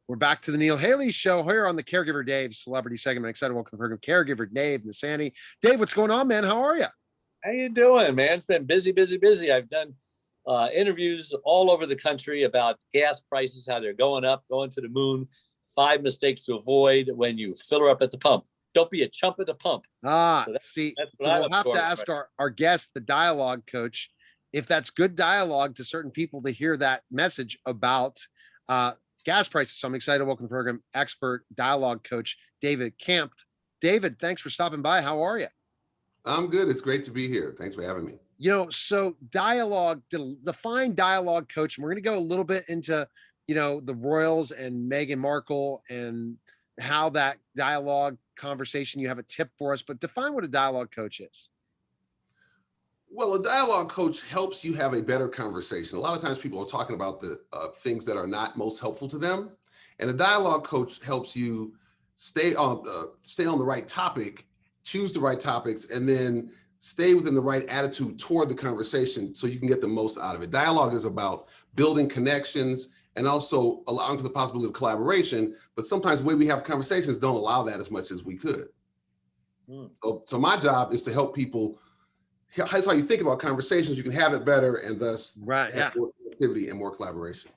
We're back to the Neil Haley Show here on the Caregiver Dave celebrity segment. Excited to welcome to the program Caregiver Dave Nasani. Dave, what's going on, man? How are you? How you doing, man? It's been busy. I've done interviews all over the country about gas prices, how they're going up, going to the moon. 5 mistakes to avoid when you fill her up at the pump. Don't be a chump at the pump. We'll have to ask our guest, the dialogue coach, if that's good dialogue to certain people to hear that message about gas prices. So I'm excited to welcome the program expert dialogue coach, David Campt. David, thanks for stopping by. How are you? I'm good. It's great to be here. Thanks for having me. So dialogue, define dialogue coach. And we're going to go a little bit into, the royals and Meghan Markle and how that dialogue conversation, you have a tip for us, but define what a dialogue coach is. Well, a dialogue coach helps you have a better conversation. A lot of times people are talking about the things that are not most helpful to them. And a dialogue coach helps you stay on the right topic, choose the right topics, and then stay within the right attitude toward the conversation so you can get the most out of it. Dialogue is about building connections and also allowing for the possibility of collaboration. But sometimes the way we have conversations don't allow that as much as we could. So my job is to help people. That's how you think about conversations. You can have it better and thus have more activity and more collaboration.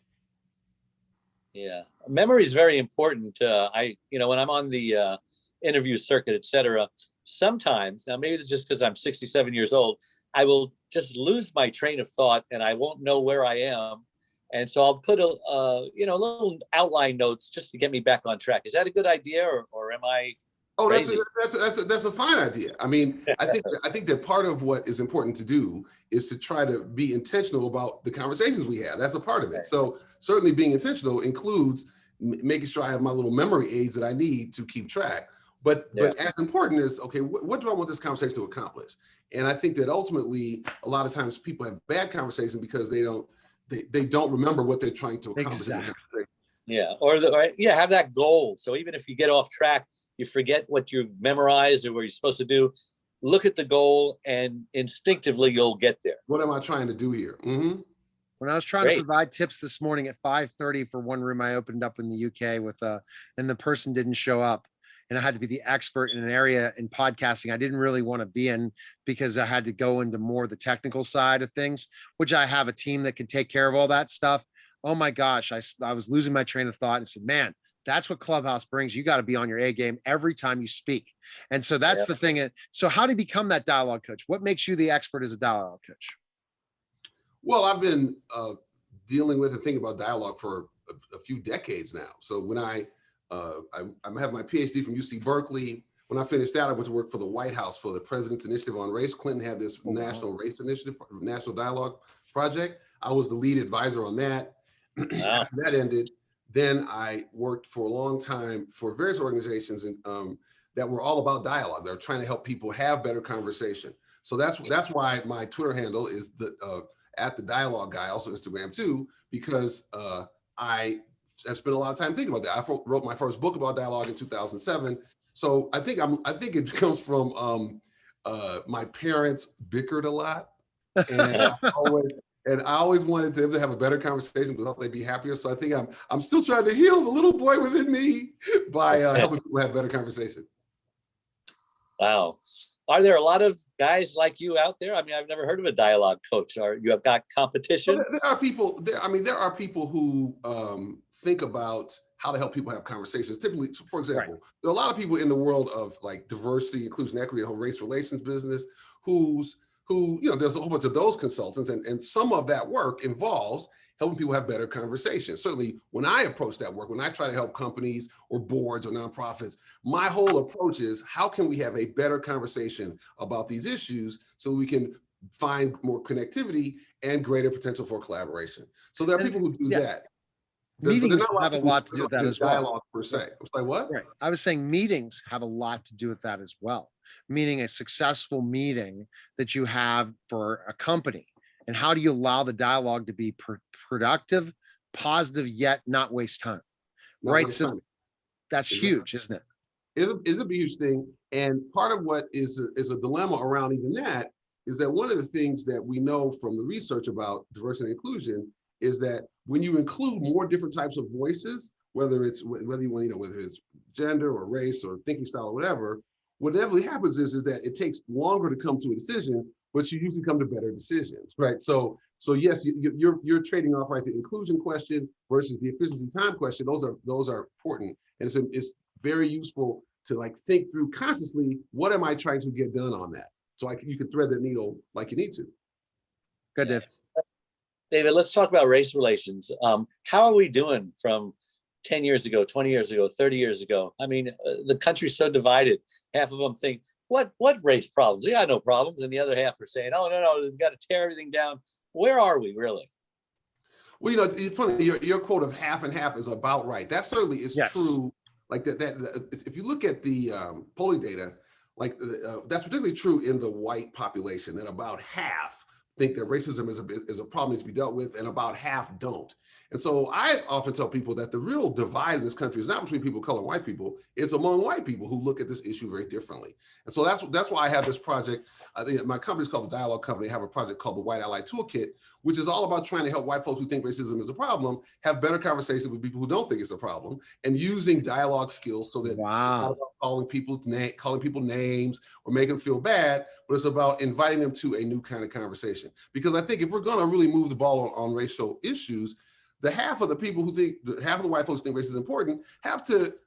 Yeah, memory is very important. When I'm on the interview circuit, et cetera, sometimes, now maybe it's just because I'm 67 years old, I will just lose my train of thought and I won't know where I am. And so I'll put little outline notes just to get me back on track. Is that a good idea, or am I? Oh, that's a fine idea. I mean, I think that part of what is important to do is to try to be intentional about the conversations we have. That's a part of it. So certainly being intentional includes making sure I have my little memory aids that I need to keep track. But as important is, okay, what do I want this conversation to accomplish? And I think that ultimately, a lot of times people have bad conversations because they don't remember what they're trying to accomplish. Exactly. Yeah, have that goal. So even if you get off track, you forget what you've memorized or what you're supposed to do, look at the goal and instinctively you'll get there. What am I trying to do here? Mm-hmm. When I was trying to provide tips this morning at 5:30 for one room I opened up in the UK and the person didn't show up, and I had to be the expert in an area in podcasting I didn't really want to be in because I had to go into more the technical side of things, which I have a team that can take care of all that stuff. Oh my gosh, I was losing my train of thought and said, man, that's what Clubhouse brings. You got to be on your A game every time you speak. And so that's the thing. So how do you become that dialogue coach? What makes you the expert as a dialogue coach? Well, I've been dealing with and thinking about dialogue for a few decades now. So when I have my PhD from UC Berkeley. When I finished that, I went to work for the White House for the President's Initiative on Race. Clinton had this national race initiative, national dialogue project. I was the lead advisor on that. After that ended, then I worked for a long time for various organizations that were all about dialogue. They're trying to help people have better conversation. So that's why my Twitter handle is at the dialogue guy, also Instagram too, because I spent a lot of time thinking about that. I wrote my first book about dialogue in 2007. So I think it comes from my parents bickered a lot, and I always wanted them to have a better conversation because they'd be happier. So I think I'm still trying to heal the little boy within me by helping people have better conversation. Wow. Are there a lot of guys like you out there? I mean, I've never heard of a dialogue coach. You have got competition? Well, there are people who think about how to help people have conversations. Typically, for example, there are a lot of people in the world of like diversity, inclusion, equity, and whole race relations business who there's a whole bunch of those consultants, and some of that work involves helping people have better conversations. Certainly, when I approach that work, when I try to help companies or boards or nonprofits, my whole approach is how can we have a better conversation about these issues so that we can find more connectivity and greater potential for collaboration. So there are people who do that. Meetings have a lot to do with that as well. Dialogue per se. I was like, what? Right. I was saying meetings have a lot to do with that as well. Meaning a successful meeting that you have for a company. And how do you allow the dialogue to be productive, positive, yet not waste time? Right. So that's huge, isn't it? It's a huge thing. And part of what is a dilemma around even that is that one of the things that we know from the research about diversity and inclusion is that when you include more different types of voices, whether it's whether it's gender or race or thinking style or whatever, what inevitably happens is that it takes longer to come to a decision, but you usually come to better decisions, right? So yes, you're trading off, right, the inclusion question versus the efficiency time question. Those are important, and it's very useful to like think through consciously, what am I trying to get done on that? So you can thread the needle like you need to. Good, Dave. David, let's talk about race relations. How are we doing from 10 years ago, 20 years ago, 30 years ago? I mean, the country's so divided. Half of them think, what race problems? They got no problems. And the other half are saying, oh, no, we've got to tear everything down. Where are we really? Well, you know, it's funny, your quote of half and half is about right. That certainly is true. Like that, if you look at the polling data, like that's particularly true in the white population, that about half think that racism is a problem that needs to be dealt with, and about half don't. And so I often tell people that the real divide in this country is not between people of color and white people, it's among white people who look at this issue very differently. And so that's why I have this project. My company's called the Dialogue Company. I have a project called the White Ally Toolkit, which is all about trying to help white folks who think racism is a problem have better conversations with people who don't think it's a problem, and using dialogue skills so that it's not about calling people names or making them feel bad, but it's about inviting them to a new kind of conversation. Because I think if we're going to really move the ball on racial issues, the half of the people who think, half of the white folks think race is important,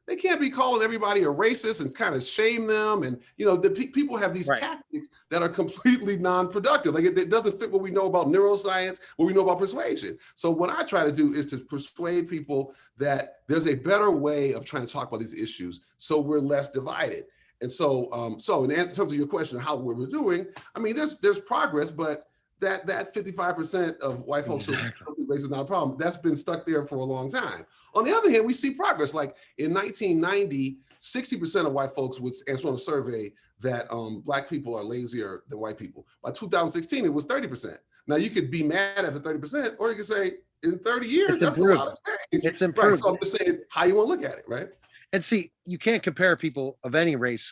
they can't be calling everybody a racist and kind of shame them. And, you know, people have these tactics that are completely non-productive. Like it doesn't fit what we know about neuroscience, what we know about persuasion. So what I try to do is to persuade people that there's a better way of trying to talk about these issues so we're less divided. And so, in terms of your question of how we're doing, I mean, there's progress, but that 55% of white folks who think race is not a problem, that's been stuck there for a long time. On the other hand, we see progress. Like in 1990, 60% of white folks would answer on a survey that Black people are lazier than white people. By 2016, it was 30%. Now you could be mad at the 30%, or you could say in 30 years, that's a lot of change. It's improved. Right, so I'm just saying how you want to look at it, right? And see, you can't compare people of any race,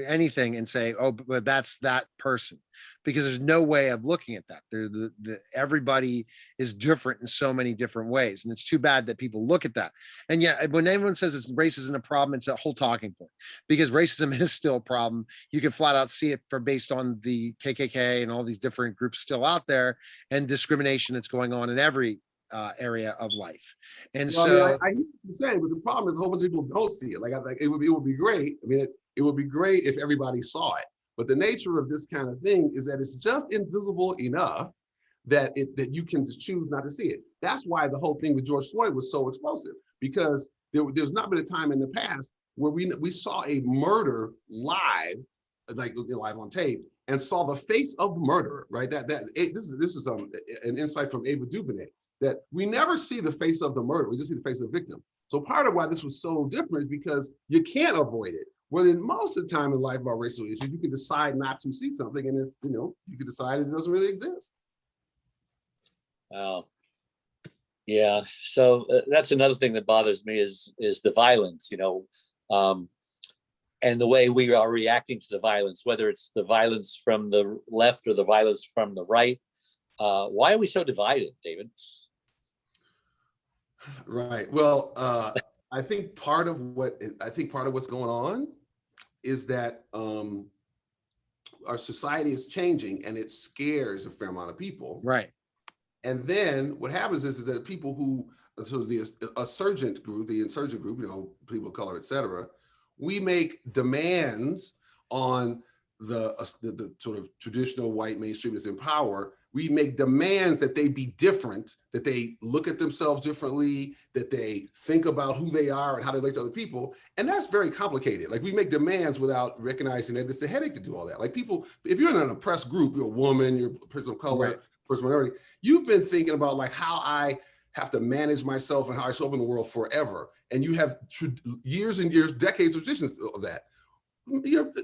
anything, and say, oh, but that's that person, because there's no way of looking at that. Everybody is different in so many different ways, and it's too bad that people look at that. And yeah, when anyone says race isn't a problem, it's a whole talking point, because racism is still a problem. You can flat out see it based on the KKK and all these different groups still out there, and discrimination that's going on in every area of life. And so I hear what you're saying, but the problem is a whole bunch of people don't see it. Like it would be great. I mean, it would be great if everybody saw it. But the nature of this kind of thing is that it's just invisible enough that you can just choose not to see it. That's why the whole thing with George Floyd was so explosive, because there's not been a time in the past where we saw a murder live, like live on tape, and saw the face of the murderer, right? This is an insight from Ava DuVernay, that we never see the face of the murderer, we just see the face of the victim. So part of why this was so different is because you can't avoid it. Well, in most of the time in life about racial issues, you can decide not to see something, and it's, you can decide it doesn't really exist. Wow. Yeah. So that's another thing that bothers me is the violence, and the way we are reacting to the violence, whether it's the violence from the left or the violence from the right. Why are we so divided, David? Right. Well, I think part of what's going on is that our society is changing, and it scares a fair amount of people. Right. And then what happens is that people who, so the insurgent group, people of color, et cetera, we make demands on the sort of traditional white mainstream that's in power. We make demands that they be different, that they look at themselves differently, that they think about who they are and how they relate to other people. And that's very complicated. Like, we make demands without recognizing that it's a headache to do all that. Like, people, if you're in an oppressed group, you're a woman, you're a person of color, right, person minority, you've been thinking about like how I have to manage myself and how I show up in the world forever. And you have years and years, decades of traditions of that.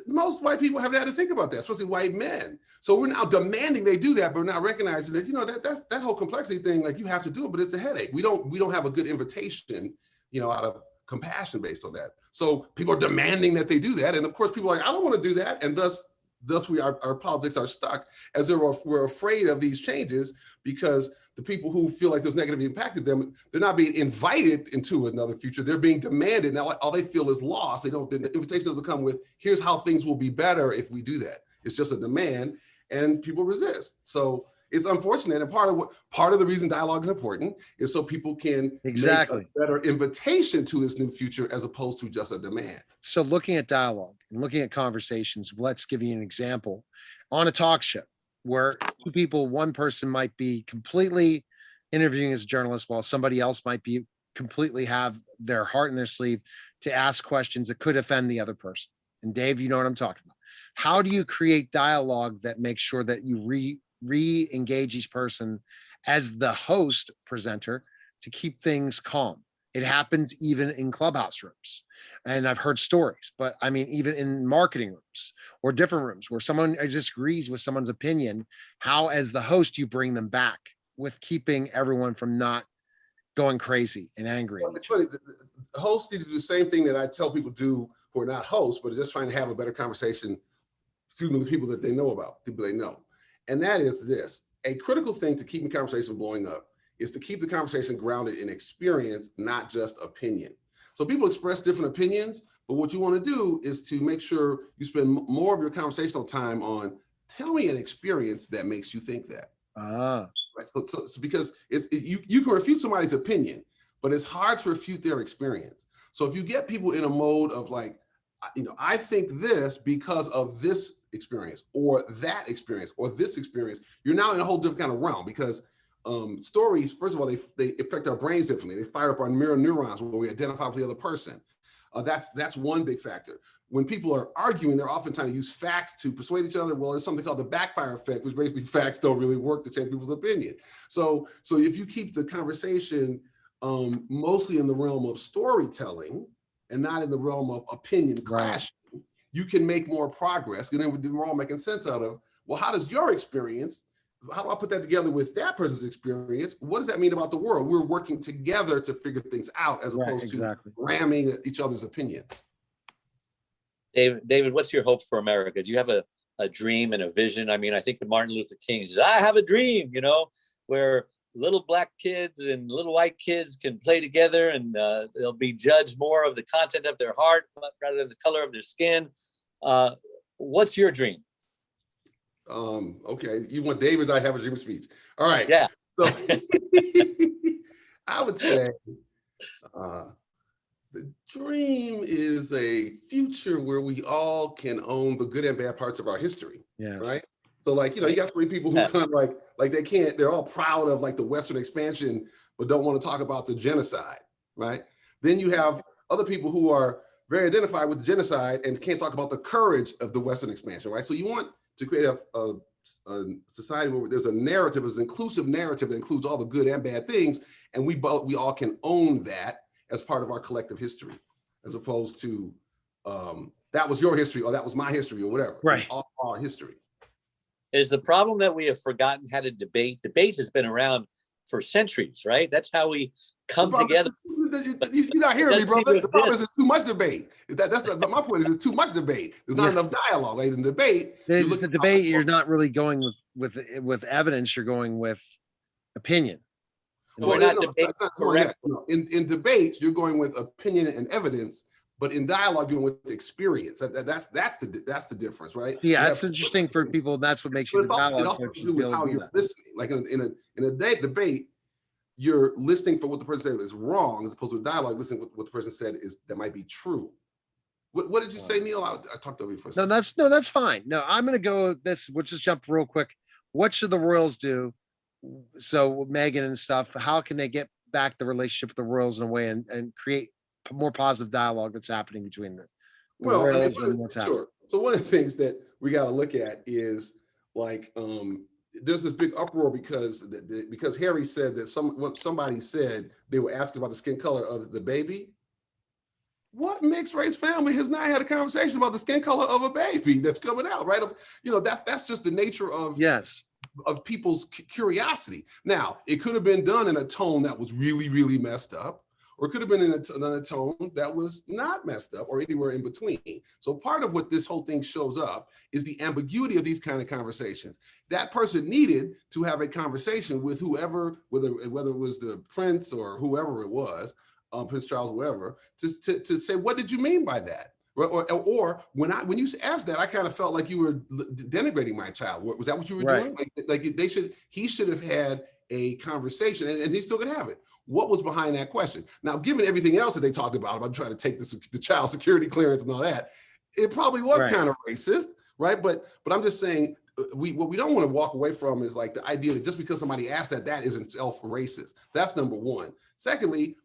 Most white people haven't had to think about that, especially white men. So we're now demanding they do that, but we're not recognizing that, that whole complexity thing, like, you have to do it, but it's a headache. We don't have a good invitation, out of compassion based on that. So people are demanding that they do that. And of course, people are like, I don't want to do that. And thus thus our politics are stuck, as we're afraid of these changes because the people who feel like there's negative impacted them, they're not being invited into another future. They're being demanded. Now, all they feel is loss. The invitation doesn't come with, here's how things will be better if we do that. It's just a demand, and people resist. So it's unfortunate. And part of the reason dialogue is important is so people can make a better invitation to this new future as opposed to just a demand. So looking at dialogue and looking at conversations, let's give you an example. On a talk show where two people, one person might be completely interviewing as a journalist while somebody else might be completely have their heart in their sleeve to ask questions that could offend the other person. And Dave, you know what I'm talking about. How do you create dialogue that makes sure that you re-engage each person as the host presenter to keep things calm? It happens even in clubhouse rooms. And I've heard stories, but I mean, even in marketing rooms or different rooms where someone disagrees with someone's opinion, how as the host, you bring them back with keeping everyone from not going crazy and angry. Well, it's funny, the hosts need to do the same thing that I tell people do who are not hosts, but are just trying to have a better conversation, with people that they know about, people they know. And that is this: a critical thing to keeping conversation blowing up is to keep the conversation grounded in experience, not just opinion. So people express different opinions, but what you want to do is to make sure you spend more of your conversational time on, tell me an experience that makes you think that. Right. So because you can refute somebody's opinion, but it's hard to refute their experience. So if you get people in a mode of like, I think this because of this experience or that experience or this experience, you're now in a whole different kind of realm, because stories, first of all, they affect our brains differently. They fire up our mirror neurons where we identify with the other person. That's one big factor. When people are arguing, they're often trying to use facts to persuade each other. Well, there's something called the backfire effect, which basically facts don't really work to change people's opinion. So if you keep the conversation mostly in the realm of storytelling and not in the realm of opinion clashing, you can make more progress. And then we're all making sense out of, well, how does your experience, how do I put that together with that person's experience? What does that mean about the world? We're working together to figure things out as opposed to ramming each other's opinions. David, what's your hope for America? Do you have a dream and a vision? I mean, I think of Martin Luther King says, I have a dream, where little black kids and little white kids can play together, and they'll be judged more of the content of their heart rather than the color of their skin. What's your dream? Okay, you want David's I have a dream speech. All right. Yeah. So I would say the dream is a future where we all can own the good and bad parts of our history. Yes. Right. So like, you got so many people who kind of like they can't, they're all proud of like the Western expansion, but don't want to talk about the genocide. Right. Then you have other people who are very identified with the genocide and can't talk about the courage of the Western expansion. Right. So you want to create a society where there's a narrative, there's an inclusive narrative that includes all the good and bad things. And we all can own that as part of our collective history, as opposed to that was your history or that was my history or whatever. Right. It's all our history. Is the problem that we have forgotten how to debate? Debate has been around for centuries, right? That's how we come together. You're not hearing me, brother. The problem is there's too much debate. My point is there's too much debate. There's not enough dialogue. Like in debate, it's the debate. You're not really going with evidence. You're going with opinion. We're not debating correct. In debates, you're going with opinion and evidence, but in dialogue, you're going with experience. That's the difference, right? Yeah, that's interesting for people. That's what makes you the dialogue. It also has to do with how you're listening. Like in a debate, you're listening for what the person said is wrong, as opposed to a dialogue, listening to what the person said is that might be true. What did you say, Neil? I talked over you for a second. That's fine. No, I'm going to go with this. We'll just jump real quick. What should the Royals do? So Megan and stuff, how can they get back the relationship with the Royals in a way and create more positive dialogue that's happening between the Royals and what's happening? So one of the things that we got to look at is like, there's this big uproar because Harry said that somebody said they were asking about the skin color of the baby. What mixed race family has not had a conversation about the skin color of a baby that's coming out, right? That's just the nature of people's curiosity. Now, it could have been done in a tone that was really, really messed up, or it could have been in a tone that was not messed up, or anywhere in between. So part of what this whole thing shows up is the ambiguity of these kind of conversations. That person needed to have a conversation with whoever, whether it was the prince or whoever it was, Prince Charles, whoever, to say, what did you mean by that? Or when you asked that, I kind of felt like you were denigrating my child. Was that what you were doing? Like he should have had a conversation, and he still could have it. What was behind that question? Now, given everything else that they talked about trying to take the child security clearance and all that, it probably was kind of racist, right? But I'm just saying, what we don't want to walk away from is like the idea that just because somebody asked that isn't self racist. That's number one. Secondly,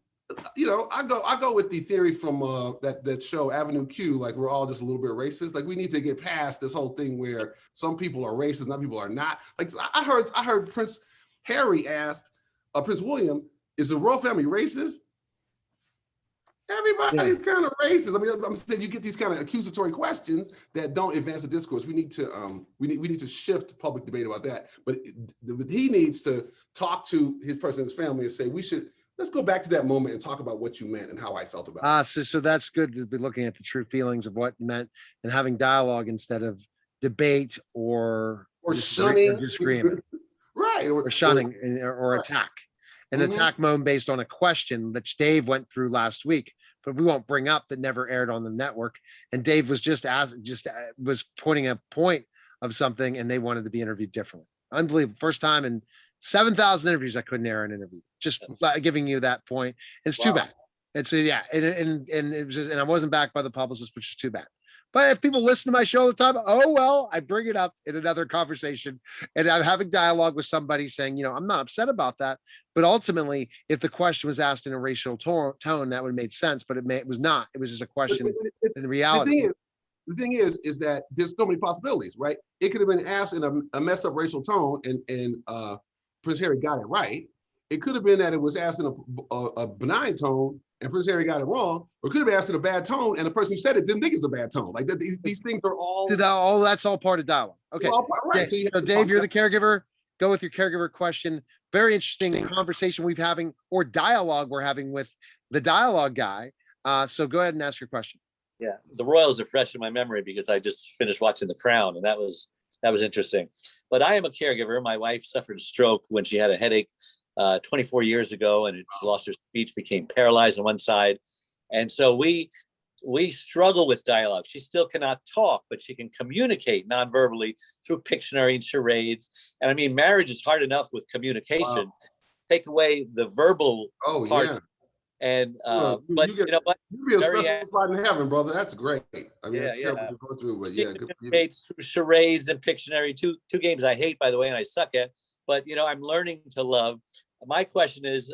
I go with the theory from that show Avenue Q, like we're all just a little bit racist. Like we need to get past this whole thing where some people are racist, some people are not. Like I heard Prince Harry asked Prince William, is the royal family racist? Everybody's kind of racist. I mean, I'm saying you get these kind of accusatory questions that don't advance the discourse. We need to shift public debate about that. But he needs to talk to his person, his family, and say let's go back to that moment and talk about what you meant and how I felt about it. So that's good to be looking at the true feelings of what you meant and having dialogue instead of debate or shunning, disagreement, right? Or shunning or attack. An attack mode based on a question that Dave went through last week, but we won't bring up, that never aired on the network. And Dave was was pointing a point of something, and they wanted to be interviewed differently. Unbelievable. First time in 7,000 interviews I couldn't air an interview. Just giving you that point. It's too bad. It's and it was just, and I wasn't backed by the publicist, which is too bad. But if people listen to my show all the time, I bring it up in another conversation, and I'm having dialogue with somebody saying, I'm not upset about that. But ultimately, if the question was asked in a racial tone, that would have made sense. But it was not. It was just a question in reality. The thing is that there's so many possibilities, right? It could have been asked in a messed up racial tone, and Prince Harry got it right. It could have been that it was asked in a benign tone, and Prince Harry got it wrong, or could have been asked in a bad tone, and the person who said it didn't think it was a bad tone. Like these things are all. That's all part of dialogue. Okay. Right. So Dave, you're the caregiver. Go with your caregiver question. Very interesting conversation or dialogue we're having with the dialogue guy. So go ahead and ask your question. Yeah, the Royals are fresh in my memory because I just finished watching The Crown, and that was interesting. But I am a caregiver. My wife suffered a stroke when she had a headache 24 years ago, and she lost her speech, became paralyzed on one side. And so we struggle with dialogue. She still cannot talk, but she can communicate non-verbally through Pictionary and charades. And I mean, marriage is hard enough with communication. Wow. Take away the verbal part. Yeah. And but you know what? You be a special spot in heaven, brother. That's great. I mean, that's terrible to go through, but yeah, communicates through charades and Pictionary. Two games I hate, by the way, and I suck at. But I'm learning to love. My question is,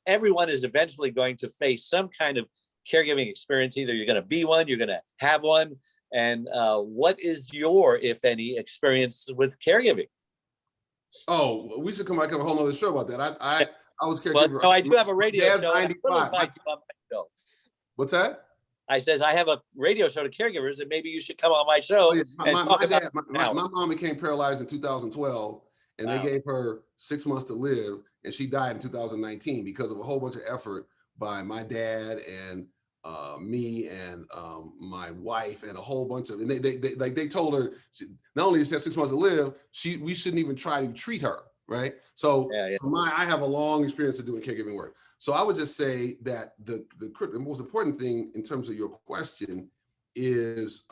everyone is eventually going to face some kind of caregiving experience. Either you're going to be one, you're going to have one. And what is your, if any, experience with caregiving? Oh, we should come back on a whole other show about that. I was caregiver. No, I do have a radio show. And on my show. What's that? I says I have a radio show to caregivers, and maybe you should come on my show. Oh, yeah. My mom became paralyzed in 2012, and they gave her 6 months to live, and she died in 2019 because of a whole bunch of effort by my dad and me and my wife and a whole bunch of, and they told her not only she had 6 months to live, we shouldn't even try to treat her. Right. So, I have a long experience of doing caregiving work. So I would just say that the most important thing in terms of your question is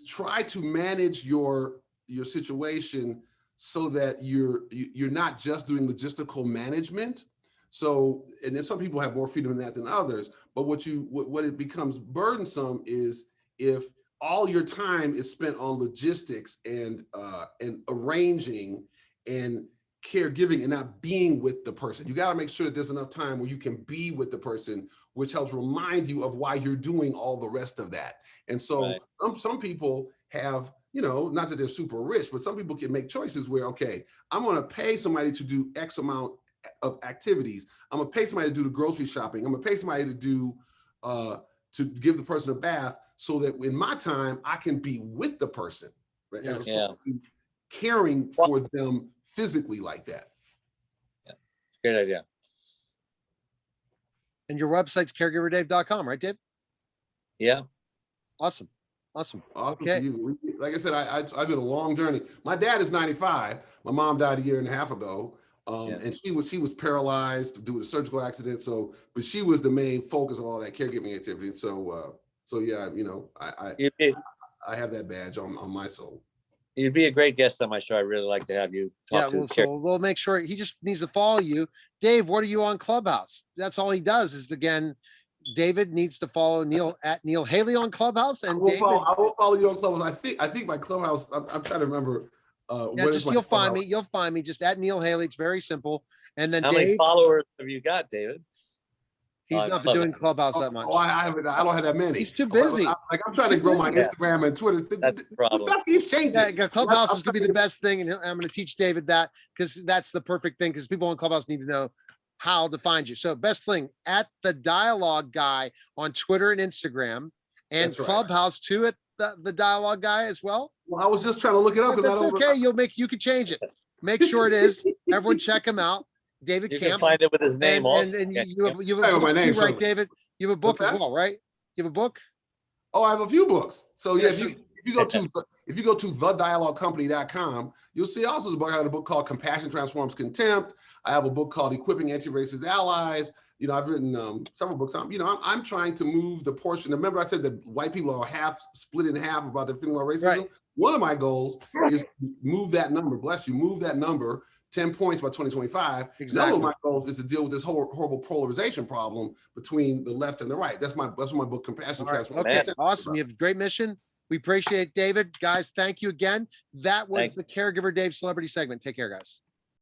try to manage your situation so that you're not just doing logistical management. So, and then some people have more freedom in that than others, but what it becomes burdensome is if all your time is spent on logistics and arranging and caregiving and not being with the person. You got to make sure that there's enough time where you can be with the person, which helps remind you of why you're doing all the rest of that. And so some people have, not that they're super rich, but some people can make choices where, okay, I'm going to pay somebody to do X amount of activities. I'm going to pay somebody to do the grocery shopping. I'm going to pay somebody to do, to give the person a bath, so that in my time, I can be with the person, right? As opposed to caring for them physically like that. Yeah, great idea. And your website's caregiverdave.com, right, Dave? Yeah. Awesome. Awesome. Awesome Okay. for you. Like I said, I've been a long journey. My dad is 95. My mom died a year and a half ago. And she was paralyzed due to a surgical accident. So, but she was the main focus of all that caregiving activity. So, yeah, you know, I have that badge on my soul. You'd be a great guest on my show. I really like to have you talk to. So we'll make sure he just needs to follow you. Dave, what are you on Clubhouse? That's all he does is, again, David needs to follow Neil at Neil Haley on Clubhouse. And I will follow you on Clubhouse. I think my Clubhouse, I'm trying to remember. You'll find me. You'll find me just at Neil Haley. It's very simple. And then how many followers have you got, David? He's not been doing Clubhouse that much. I don't have that many. He's too busy. I'm trying to grow my Instagram and Twitter. That's the problem. Stuff keeps changing. Yeah, Clubhouse is going to be the best thing, and I'm going to teach David that, because that's the perfect thing, because people on Clubhouse need to know how to find you. So best thing, at the Dialogue Guy on Twitter and Instagram, and Clubhouse too, at the Dialogue Guy as well. Well, I was just trying to look it up because I don't. Okay, you can change it. Make sure it is. Everyone check him out. David Campt. You can find it with his name also. And you have a book too, right, David? You have a book as well, right? You have a book? Oh, I have a few books. So yeah, if you go to thedialoguecompany.com, you'll see also the book. I have a book called Compassion Transforms Contempt. I have a book called Equipping Anti-Racist Allies. You know, I've written several books. I'm trying to move the portion. Remember, I said that white people are split in half about their feeling about racism. Right. One of my goals is to move that number. Bless you, move that number 10 points by 2025. Exactly. Another of my goals is to deal with this horrible polarization problem between the left and the right. That's what my book, Compassion Transforms. Okay, awesome. You have a great mission. We appreciate it, David. Guys, thank you again. That was the Caregiver Dave celebrity segment. Take care, guys.